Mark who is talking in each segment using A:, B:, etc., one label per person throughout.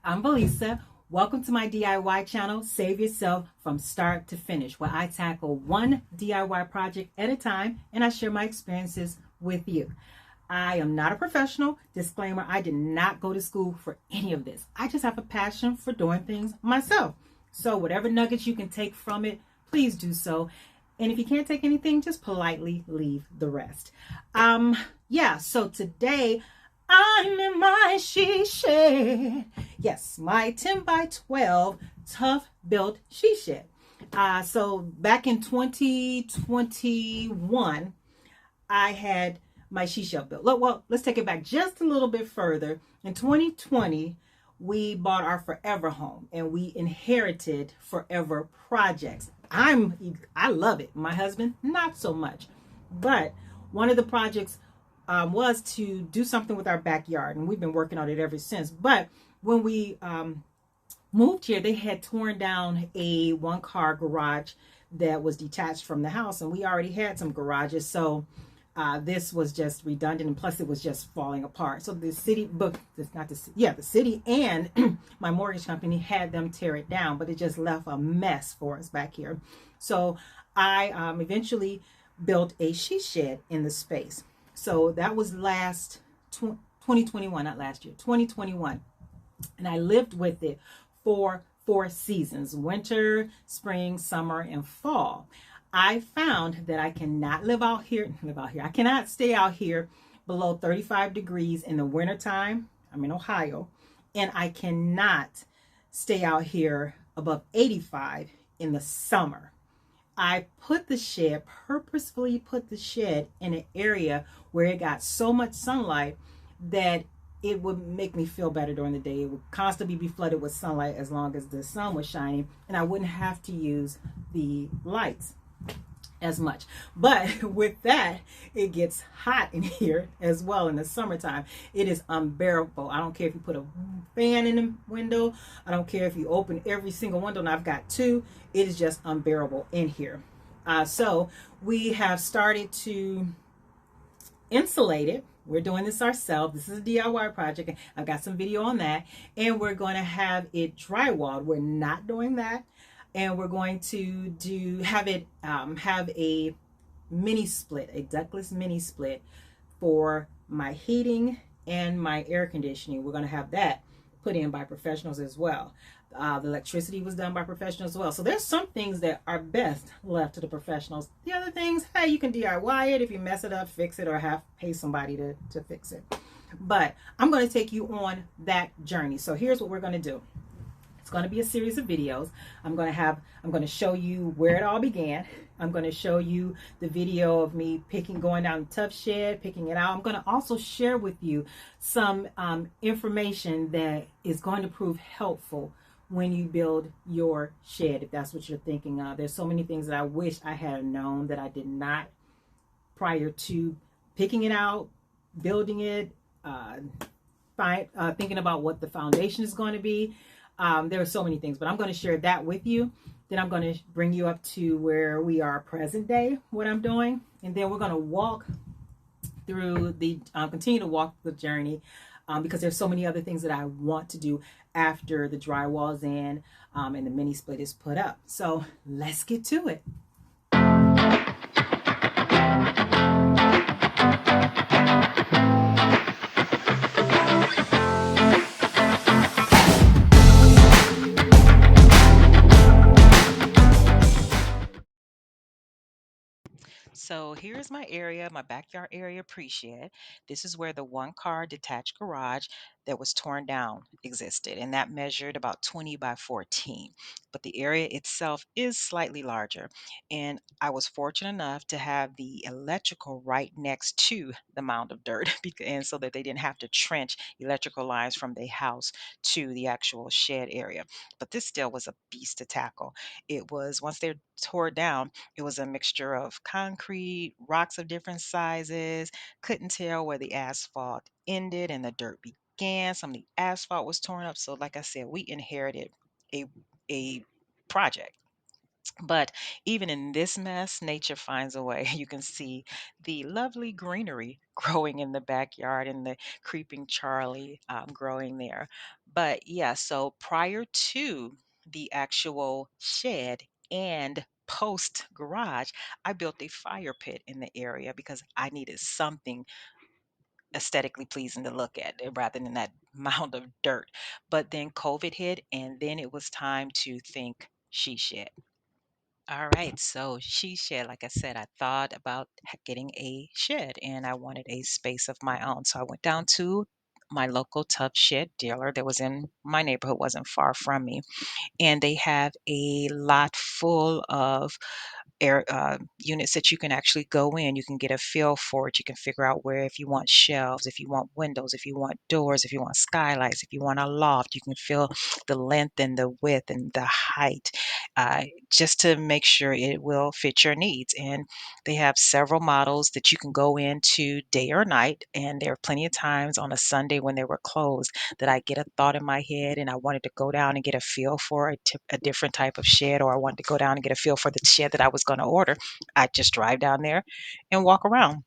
A: I'm Belisa. Welcome to my DIY channel, Save Yourself from Start to Finish, where I tackle one DIY project at a time and I share my experiences with you. I am not a professional. Disclaimer, I did not go to school for any of this. I just have a passion for doing things myself. So, whatever nuggets you can take from it, please do so. And if you can't take anything, just politely leave the rest. So today I'm in my she shed. Yes, my 10 by 12 Tuff built she shed. So back in 2021, I had my she shed built. Well, let's take it back just a little bit further. In 2020, we bought our forever home and we inherited forever projects. I love it. My husband, not so much. But one of the projects was to do something with our backyard, and we've been working on it ever since. But when we moved here, they had torn down a one-car garage that was detached from the house, and we already had some garages, so this was just redundant, and plus it was just falling apart. So the city book, the city and my mortgage company had them tear it down, but it just left a mess for us back here. So I eventually built a she shed in the space. So that was 2021, not last year, 2021. And I lived with it for 4 seasons: winter, spring, summer, and fall. I found that I cannot I cannot stay out here below 35 degrees in the wintertime. I'm in Ohio. And I cannot stay out here above 85 in the summer. I purposefully put the shed in an area where it got so much sunlight that it would make me feel better during the day. It would constantly be flooded with sunlight as long as the sun was shining, and I wouldn't have to use the lights as much. But with that, it gets hot in here as well in the summertime. It is unbearable. I don't care if you put a fan in the window. I don't care if you open every single window, and I've got two. It is just unbearable in here. So we have started to insulate it. We're doing this ourselves. This is a DIY project. I've got some video on that. And we're going to have it drywalled. We're not doing that. And we're going to have a mini split, a ductless mini split for my heating and my air conditioning. We're going to have that put in by professionals as well. The electricity was done by professionals as well. So there's some things that are best left to the professionals. The other things, hey, you can DIY it. If you mess it up, fix it, or pay somebody to fix it. But I'm going to take you on that journey. So here's what we're going to do. It's going to be a series of videos. I'm going to show you where it all began. I'm going to show you the video of me going down the Tuff shed, picking it out. I'm going to also share with you some information that is going to prove helpful when you build your shed, if that's what you're thinking of. There's so many things that I wish I had known that I did not prior to picking it out, building it, thinking about what the foundation is going to be. There are so many things, but I'm going to share that with you. Then I'm going to bring you up to where we are present day, what I'm doing. And then we're going to walk through continue to walk the journey because there's so many other things that I want to do after the drywall is in and the mini split is put up. So let's get to it. So here's my area, my backyard area pre-shed. This is where the one car detached garage that was torn down existed, and that measured about 20 by 14. But the area itself is slightly larger. And I was fortunate enough to have the electrical right next to the mound of dirt, and so that they didn't have to trench electrical lines from the house to the actual shed area. But this still was a beast to tackle. It was, once they're tore down, it was a mixture of concrete, rocks of different sizes. Couldn't tell where the asphalt ended and the dirt began. Some of the asphalt was torn up. So, like I said, we inherited a a project. But even in this mess, nature finds a way. You can see the lovely greenery growing in the backyard and the creeping Charlie growing there. But yeah, so prior to the actual shed and post garage, I built a fire pit in the area because I needed something aesthetically pleasing to look at rather than that mound of dirt. But then COVID hit, and then it was time to think she shed. All right, so she shed, like I said, I thought about getting a shed and I wanted a space of my own. So I went down to my local Tuff shed dealer that was in my neighborhood, wasn't far from me. And they have a lot full of air units that you can actually go in. You can get a feel for it. You can figure out where, if you want shelves, if you want windows, if you want doors, if you want skylights, if you want a loft, you can feel the length and the width and the height, just to make sure it will fit your needs. And they have several models that you can go into day or night. And there are plenty of times on a Sunday when they were closed that I get a thought in my head and I wanted to go down and get a feel for a different type of shed, or I wanted to go down and get a feel for the shed that I was going to order. I just drive down there and walk around,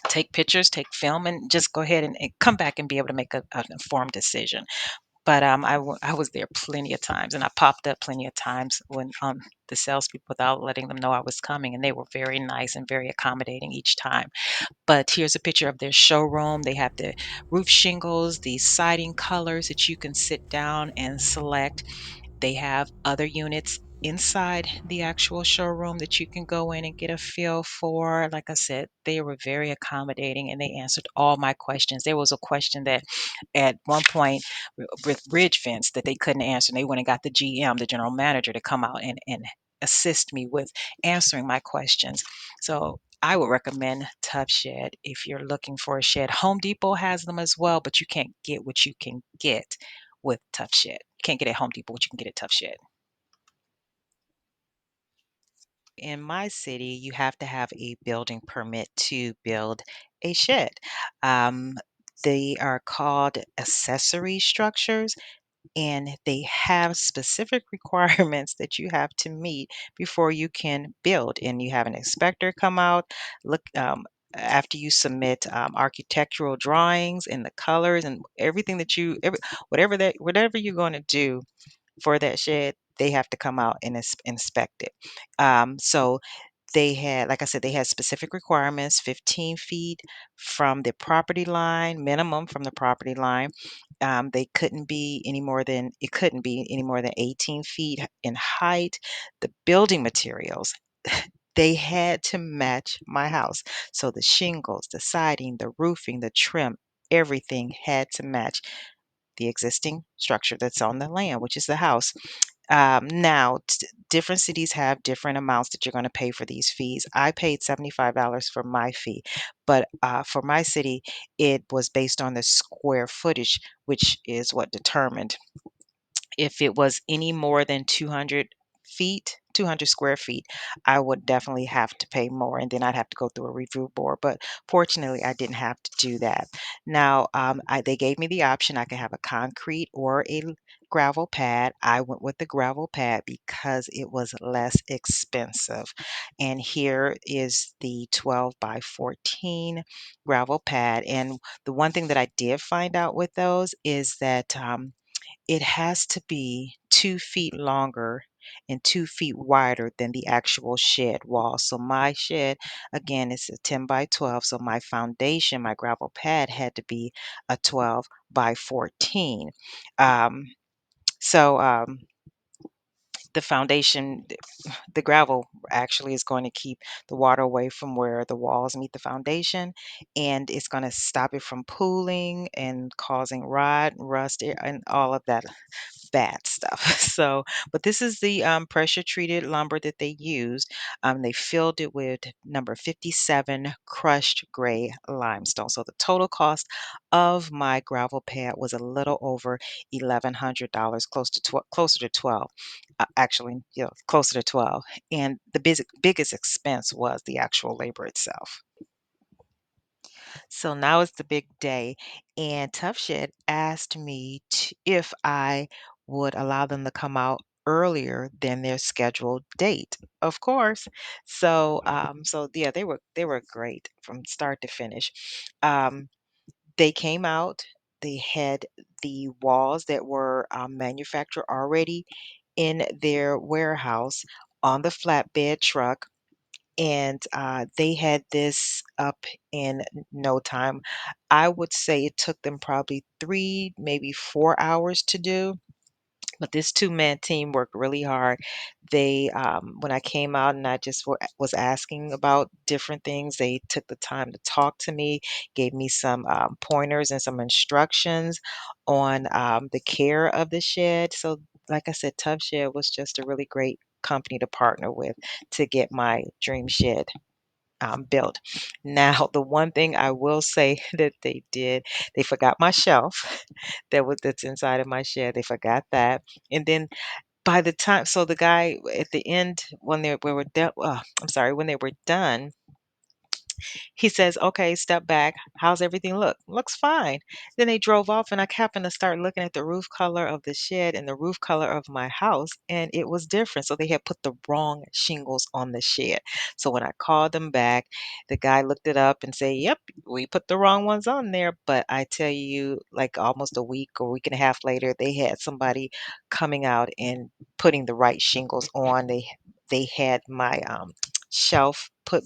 A: take pictures, take film, and just go ahead and come back and be able to make an informed decision. But I was there plenty of times, and I popped up plenty of times when the salespeople, without letting them know I was coming, and they were very nice and very accommodating each time. But here's a picture of their showroom. They have the roof shingles, the siding colors that you can sit down and select. They have other units inside the actual showroom that you can go in and get a feel for. Like I said, they were very accommodating and they answered all my questions. There was a question that at one point with Ridge Fence that they couldn't answer. And they went and got the GM, the general manager, to come out and assist me with answering my questions. So I would recommend Tuff Shed if you're looking for a shed. Home Depot has them as well, but you can't get what you can get with Tuff Shed. You can't get at Home Depot what you can get at Tuff Shed. In my city, you have to have a building permit to build a shed. Um, they are called accessory structures, and they have specific requirements that you have to meet before you can build. And you have an inspector come out, look after you submit architectural drawings and the colors and everything that whatever you're going to do for that shed, they have to come out and inspect it. So they had, like I said, they had specific requirements: 15 feet from the property line, minimum from the property line. It couldn't be any more than 18 feet in height. The building materials, they had to match my house. So the shingles, the siding, the roofing, the trim, everything had to match the existing structure that's on the land, which is the house. Now, different cities have different amounts that you're going to pay for these fees. I paid $75 for my fee, but for my city, it was based on the square footage, which is what determined if it was any more than 200 square feet, I would definitely have to pay more, and then I'd have to go through a review board. But fortunately, I didn't have to do that. Now, they gave me the option. I could have a concrete or a gravel pad. I went with the gravel pad because it was less expensive. And here is the 12 by 14 gravel pad. And the one thing that I did find out with those is that it has to be 2 feet longer and 2 feet wider than the actual shed wall. So my shed, again, is a 10 by 12. So my foundation, my gravel pad had to be a 12 by 14. Um, so the foundation, the gravel actually is going to keep the water away from where the walls meet the foundation, and it's going to stop it from pooling and causing rot, rust, and all of that bad stuff. So, but this is the pressure treated lumber that they used. They filled it with number 57 crushed gray limestone. So the total cost of my gravel pad was a little over $1,100, closer to 12. Actually, closer to 12. And the biggest expense was the actual labor itself. So now it's the big day, and Tough Shed asked me if I would allow them to come out
B: earlier than their scheduled date, of course. So yeah, they were great from start to finish. Um, they came out. They had the walls that were manufactured already in their warehouse on the flatbed truck, and they had this up in no time. I would say it took them probably 3, maybe 4 hours to do, but this two-man team worked really hard. When I came out and I just was asking about different things, they took the time to talk to me, gave me some pointers and some instructions on the care of the shed. So, like I said, Tuff Shed was just a really great company to partner with to get my dream shed built. Now, the one thing I will say that they did, they forgot my shelf that's inside of my shed. They forgot that, and then by the time, so the guy at the end when they we were done, I'm sorry, when they were done, he says, "Okay, step back. How's everything look?" "Looks fine." Then they drove off, and I happened to start looking at the roof color of the shed and the roof color of my house, and it was different. So they had put the wrong shingles on the shed. So when I called them back, the guy looked it up and said, "Yep, we put the wrong ones on there." But I tell you, like almost a week or week and a half later, they had somebody coming out and putting the right shingles on. They had my shelf put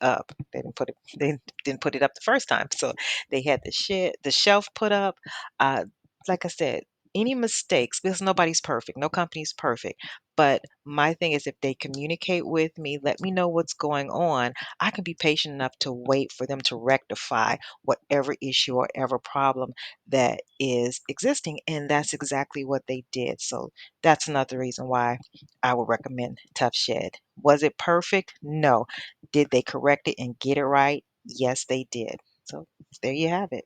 B: up. They didn't put it up the first time. So they had the shelf put up. Uh, like I said, any mistakes, because nobody's perfect, no company's perfect. But my thing is, if they communicate with me, let me know what's going on, I can be patient enough to wait for them to rectify whatever issue or ever problem that is existing. And that's exactly what they did. So that's another reason why I would recommend Tough Shed. Was it perfect? No. Did they correct it and get it right? Yes, they did. So there you have it.